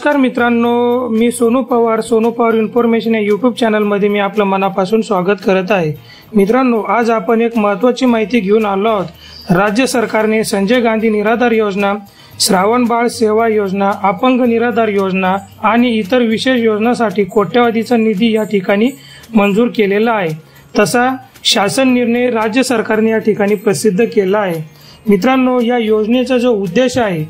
नमस्कार मित्रांनो, मी सोनू पवार इन्फॉर्मेशन या यूट्यूब चॅनलमध्ये मी आपलं मनापासून स्वागत करत आहे। मित्रांनो, आज आपण एक महत्त्वाची माहिती घेऊन आलो आहोत। राज्य सरकारने संजय गांधी निराधार योजना, श्रावण बाळ सेवा योजना, अपंग निराधार योजना आणि इतर विशेष योजनांसाठी कोट्यवधीचा निधी या ठिकाणी मंजूर केलेला आहे। तसा शासन निर्णय राज्य सरकारने या ठिकाणी प्रसिद्ध केला आहे। मित्रांनो, या योजनेचा जो उद्देश आहे,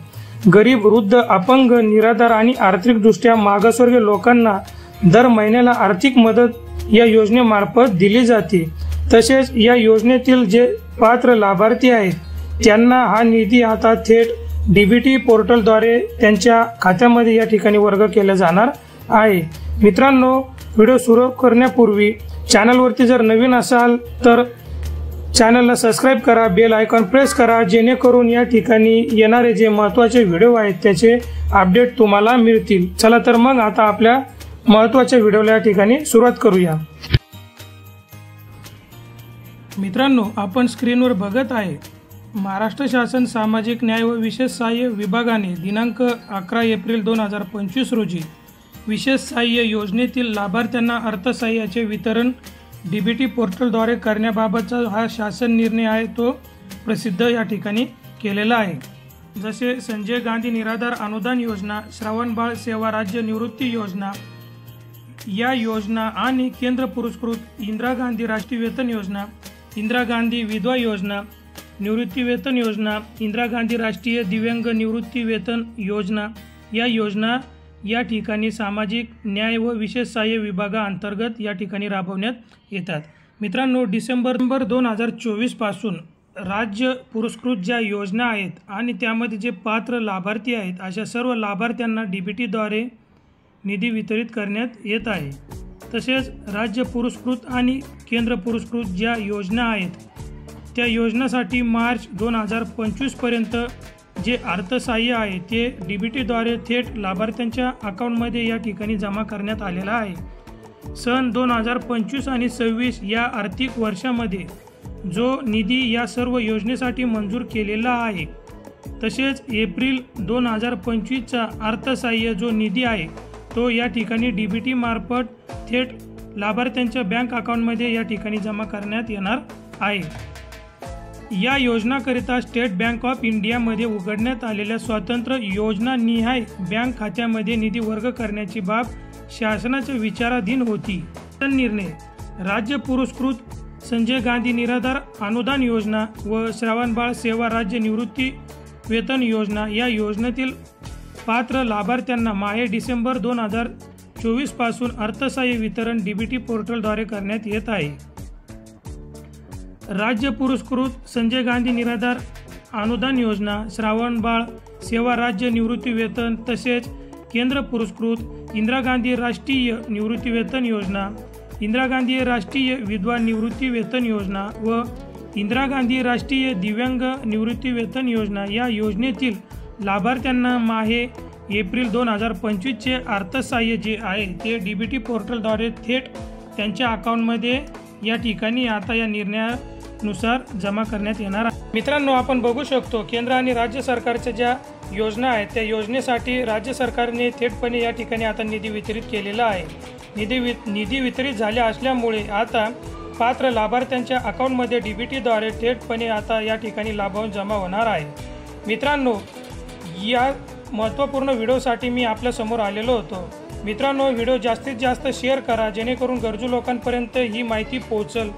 गरीब, वृद्ध, अपंग, निराधार आणि आर्थिकदृष्ट्या मागासवर्गीय लोकांना दर महिन्याला आर्थिक मदत या योजनेमार्फत दिली जाते। तसेच या योजनेतील जे पात्र लाभार्थी आहेत त्यांना हा निधी आता थेट डीबीटी पोर्टलद्वारे त्यांच्या खात्यामध्ये या ठिकाणी वर्ग केला जाणार आहे। मित्रांनो, व्हिडिओ सुरू करण्यापूर्वी चॅनलवरती जर नवीन असाल तर चॅनलला सबस्क्राइब करा, बेल आयकॉन प्रेस करा, जेणेकरून या ठिकाणी येणारे जे महत्त्वाचे व्हिडिओ आहेत त्याचे अपडेट तुम्हाला मिळतील। चला तर मग आता आपल्या महत्त्वाच्या व्हिडिओला या ठिकाणी सुरुवात करूया। मित्रांनो, आपण स्क्रीनवर बघत आहे, महाराष्ट्र शासन सामाजिक न्याय व विशेष सहाय्य विभागाने दिनांक 11 एप्रिल 2025 रोजी विशेष सहाय्य योजनेतील लाभार्थ्यांना अर्थसहाय्याचे वितरण डीबीटी पोर्टलद्वारे करण्याबाबतचा हा शासन निर्णय आहे तो प्रसिद्ध या ठिकाणी केलेला आहे। जसे संजय गांधी निराधार अनुदान योजना, श्रावण बाळ सेवा राज्य निवृत्ती योजना या योजना आणि केंद्र पुरस्कृत इंदिरा गांधी राष्ट्रीय वेतन योजना, इंदिरा गांधी विधवा योजना, निवृत्ती वेतन योजना, इंदिरा गांधी राष्ट्रीय दिव्यांग निवृत्ती वेतन योजना या योजना या ठिकाणी सामाजिक न्याय व विशेष सहाय्य विभागाअंतर्गत या ठिकाणी राबवण्यात येतात। मित्रांनो, डिसेंबर 2024 पासून राज्य पुरस्कृत ज्या योजना आहेत आणि त्यामध्ये जे पात्र लाभार्थी आहेत अशा सर्व लाभार्थ्यांना डीबीटीद्वारे निधी वितरित करण्यात येत आहे। तसेच राज्य पुरस्कृत आणि केंद्र पुरस्कृत ज्या योजना आहेत त्या योजनासाठी मार्च 2025 पर्यंत जे अर्थसहाय्य आहे ते डीबीटीद्वारे थेट लाभार्थ्यांच्या अकाउंटमध्ये या ठिकाणी जमा करण्यात आलेला आहे। सन 2025 आणि 26 या आर्थिक वर्षामध्ये जो निधी या सर्व योजनेसाठी मंजूर केलेला आहे, तसेच एप्रिल 2025चा अर्थसहाय्य जो निधी आहे तो या ठिकाणी डीबीटी मार्फत थेट लाभार्थ्यांच्या बँक अकाउंटमध्ये या ठिकाणी जमा करण्यात येणार आहे। या योजनाकरिता स्टेट बँक ऑफ इंडियामध्ये उघडण्यात आलेल्या स्वतंत्र योजनानिहाय बँक खात्यामध्ये निधी वर्ग करण्याची बाब शासनाच्या विचाराधीन होती। निर्णय राज्य पुरस्कृत संजय गांधी निराधार अनुदान योजना व श्रावण बाळ सेवा राज्य निवृत्ती वेतन योजना या योजनेतील पात्र लाभार्थ्यांना माहे डिसेंबर 2024 पासून अर्थसहाय्य वितरण डीबीटी पोर्टलद्वारे करण्यात येत आहे। राज्य पुरस्कृत संजय गांधी निराधार अनुदान योजना, श्रावण बाळ सेवा राज्य निवृत्ती वेतन तसेच केंद्र पुरस्कृत इंदिरा गांधी राष्ट्रीय निवृत्ती वेतन योजना, इंदिरा गांधी राष्ट्रीय विधवा निवृत्ती वेतन योजना व इंदिरा गांधी राष्ट्रीय दिव्यांग निवृत्ती वेतन योजना या योजनेतील लाभार्थ्यांना माहे एप्रिल 2025 चे अर्थसहाय्य जे आहे ते डीबीटी पोर्टलद्वारे थेट त्यांच्या अकाउंटमध्ये या ठिकाणी आता या निर्णयानुसार जमा करण्यात येणार आहे। मित्रांनो, आपण बघू शकतो केंद्र आणि राज्य सरकारच्या ज्या योजना आहेत त्या योजनेसाठी राज्य सरकारने थेटपणे या ठिकाणी आता निधी वितरित केलेला आहे। निधी वितरित झाले असल्यामुळे आता पात्र लाभार्थ्यांच्या अकाउंटमध्ये डीबीटीद्वारे थेटपणे आता या ठिकाणी लाभांश जमा होणार आहे। मित्रांनो, या महत्त्वपूर्ण व्हिडिओसाठी मी आपल्यासमोर आलेलो होतो। मित्रांनो, व्हिडिओ जास्तीत जास्त शेअर करा जेणेकरून गरजू लोकांपर्यंत ही माहिती पोहोचेल।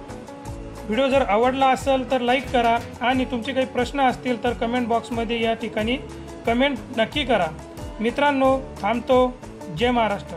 व्हिडिओ जर आवडला असेल तर लाईक करा आणि तुमचे काही प्रश्न असतील तर कमेंट बॉक्समध्ये या ठिकाणी कमेंट नक्की करा। मित्रांनो, थांबतो। जय महाराष्ट्र।